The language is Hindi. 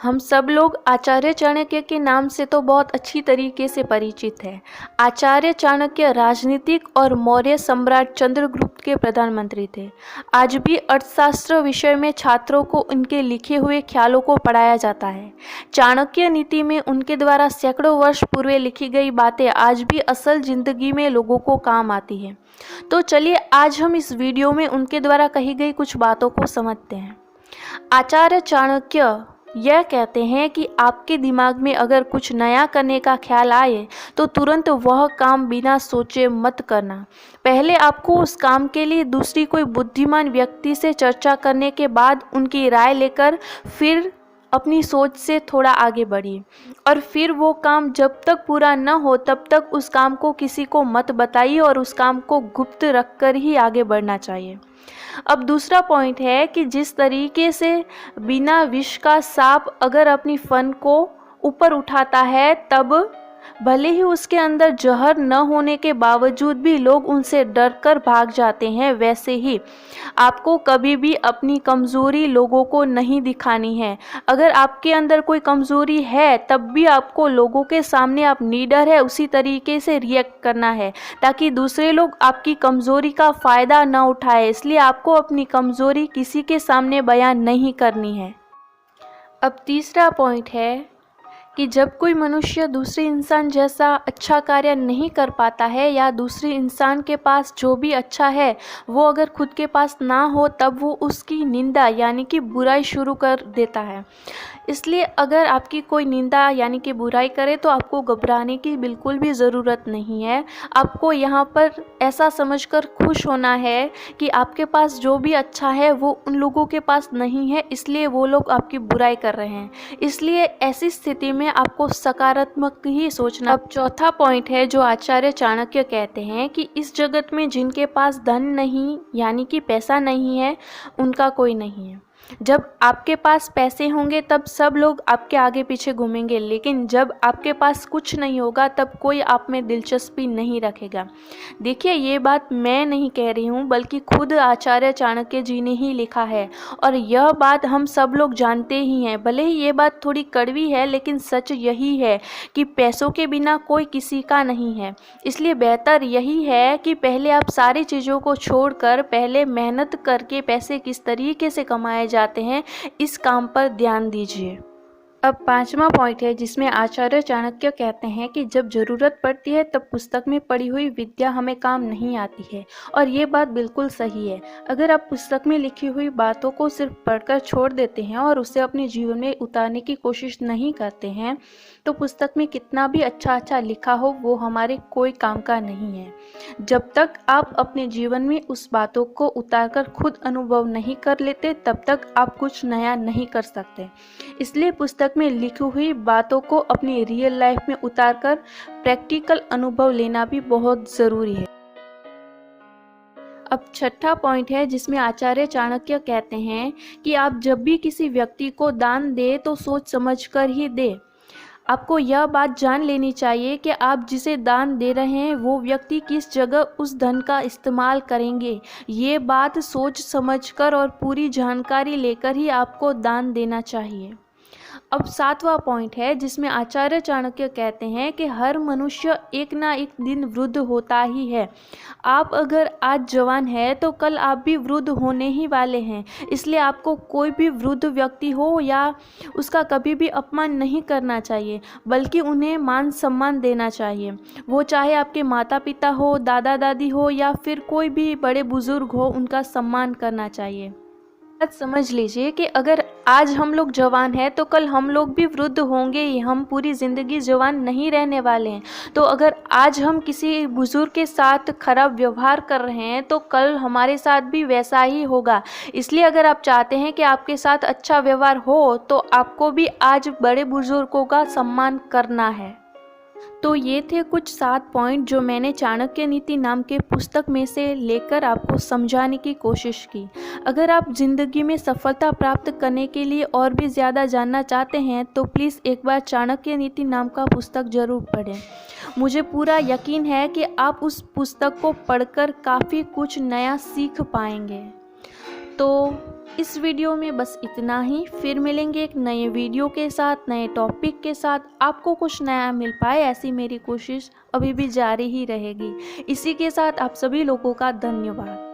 हम सब लोग आचार्य चाणक्य के नाम से तो बहुत अच्छी तरीके से परिचित हैं। आचार्य चाणक्य राजनीतिक और मौर्य सम्राट चंद्रगुप्त के प्रधानमंत्री थे। आज भी अर्थशास्त्र विषय में छात्रों को उनके लिखे हुए ख्यालों को पढ़ाया जाता है। चाणक्य नीति में उनके द्वारा सैकड़ों वर्ष पूर्व लिखी गई बातें आज भी असल जिंदगी में लोगों को काम आती हैं। तो चलिए आज हम इस वीडियो में उनके द्वारा कही गई कुछ बातों को समझते हैं। आचार्य चाणक्य यह कहते हैं कि आपके दिमाग में अगर कुछ नया करने का ख्याल आए तो तुरंत वह काम बिना सोचे मत करना। पहले आपको उस काम के लिए दूसरी कोई बुद्धिमान व्यक्ति से चर्चा करने के बाद उनकी राय लेकर फिर अपनी सोच से थोड़ा आगे बढ़िए और फिर वो काम जब तक पूरा न हो तब तक उस काम को किसी को मत बताइए और उस काम को गुप्त रखकर ही आगे बढ़ना चाहिए। अब दूसरा पॉइंट है कि जिस तरीके से बिना विष का सांप अगर अपनी फन को ऊपर उठाता है तब भले ही उसके अंदर जहर न होने के बावजूद भी लोग उनसे डरकर भाग जाते हैं, वैसे ही आपको कभी भी अपनी कमज़ोरी लोगों को नहीं दिखानी है। अगर आपके अंदर कोई कमज़ोरी है तब भी आपको लोगों के सामने आप निडर है उसी तरीके से रिएक्ट करना है ताकि दूसरे लोग आपकी कमज़ोरी का फ़ायदा न उठाए। इसलिए आपको अपनी कमज़ोरी किसी के सामने बयान नहीं करनी है। अब तीसरा पॉइंट है कि जब कोई मनुष्य दूसरे इंसान जैसा अच्छा कार्य नहीं कर पाता है या दूसरे इंसान के पास जो भी अच्छा है वो अगर खुद के पास ना हो तब वो उसकी निंदा यानी कि बुराई शुरू कर देता है। इसलिए अगर आपकी कोई निंदा यानी कि बुराई करे तो आपको घबराने की बिल्कुल भी ज़रूरत नहीं है। आपको यहाँ पर ऐसा समझकर खुश होना है कि आपके पास जो भी अच्छा है वो उन लोगों के पास नहीं है, इसलिए वो लोग आपकी बुराई कर रहे हैं। इसलिए ऐसी स्थिति में आपको सकारात्मक ही सोचना। अब चौथा पॉइंट है जो आचार्य चाणक्य कहते हैं कि इस जगत में जिनके पास धन नहीं यानी कि पैसा नहीं है उनका कोई नहीं है। जब आपके पास पैसे होंगे तब सब लोग आपके आगे पीछे घूमेंगे, लेकिन जब आपके पास कुछ नहीं होगा तब कोई आप में दिलचस्पी नहीं रखेगा। देखिए, ये बात मैं नहीं कह रही हूँ बल्कि खुद आचार्य चाणक्य जी ने ही लिखा है और यह बात हम सब लोग जानते ही हैं। भले ही ये बात थोड़ी कड़वी है लेकिन सच यही है कि पैसों के बिना कोई किसी का नहीं है। इसलिए बेहतर यही है कि पहले आप सारी चीज़ों को छोड़कर पहले मेहनत करके पैसे किस तरीके से कमाए जाते हैं इस काम पर ध्यान दीजिए। अब पांचवा पॉइंट है जिसमें आचार्य चाणक्य कहते हैं कि जब ज़रूरत पड़ती है तब पुस्तक में पढ़ी हुई विद्या हमें काम नहीं आती है और ये बात बिल्कुल सही है। अगर आप पुस्तक में लिखी हुई बातों को सिर्फ पढ़कर छोड़ देते हैं और उसे अपने जीवन में उतारने की कोशिश नहीं करते हैं तो पुस्तक में कितना भी अच्छा लिखा हो वो हमारे कोई काम का नहीं है। जब तक आप अपने जीवन में उस बातों को उतारकर खुद अनुभव नहीं कर लेते तब तक आप कुछ नया नहीं कर सकते। इसलिए पुस्तक में लिखी हुई बातों को अपनी रियल लाइफ में उतारकर प्रैक्टिकल अनुभव लेना भी बहुत ज़रूरी है। अब छठा पॉइंट है जिसमें आचार्य चाणक्य कहते हैं कि आप जब भी किसी व्यक्ति को दान दें तो सोच समझकर ही दें। आपको यह बात जान लेनी चाहिए कि आप जिसे दान दे रहे हैं वो व्यक्ति किस जगह उस धन का इस्तेमाल करेंगे। ये बात सोच समझकर और पूरी जानकारी लेकर ही आपको दान देना चाहिए। अब सातवां पॉइंट है जिसमें आचार्य चाणक्य कहते हैं कि हर मनुष्य एक ना एक दिन वृद्ध होता ही है। आप अगर आज जवान हैं तो कल आप भी वृद्ध होने ही वाले हैं। इसलिए आपको कोई भी वृद्ध व्यक्ति हो या उसका कभी भी अपमान नहीं करना चाहिए बल्कि उन्हें मान सम्मान देना चाहिए। वो चाहे आपके माता पिता हो, दादा दादी हो या फिर कोई भी बड़े बुजुर्ग हो, उनका सम्मान करना चाहिए। समझ लीजिए कि अगर आज हम लोग जवान हैं तो कल हम लोग भी वृद्ध होंगे ही। हम पूरी ज़िंदगी जवान नहीं रहने वाले हैं। तो अगर आज हम किसी बुजुर्ग के साथ खराब व्यवहार कर रहे हैं तो कल हमारे साथ भी वैसा ही होगा। इसलिए अगर आप चाहते हैं कि आपके साथ अच्छा व्यवहार हो तो आपको भी आज बड़े बुजुर्गों का सम्मान करना है। तो ये थे कुछ 7 पॉइंट जो मैंने चाणक्य नीति नाम के पुस्तक में से लेकर आपको समझाने की कोशिश की। अगर आप ज़िंदगी में सफलता प्राप्त करने के लिए और भी ज़्यादा जानना चाहते हैं तो प्लीज़ एक बार चाणक्य नीति नाम का पुस्तक ज़रूर पढ़ें। मुझे पूरा यकीन है कि आप उस पुस्तक को पढ़कर काफ़ी कुछ नया सीख पाएंगे। तो इस वीडियो में बस इतना ही। फिर मिलेंगे एक नए वीडियो के साथ, नए टॉपिक के साथ। आपको कुछ नया मिल पाए ऐसी मेरी कोशिश अभी भी जारी ही रहेगी। इसी के साथ आप सभी लोगों का धन्यवाद।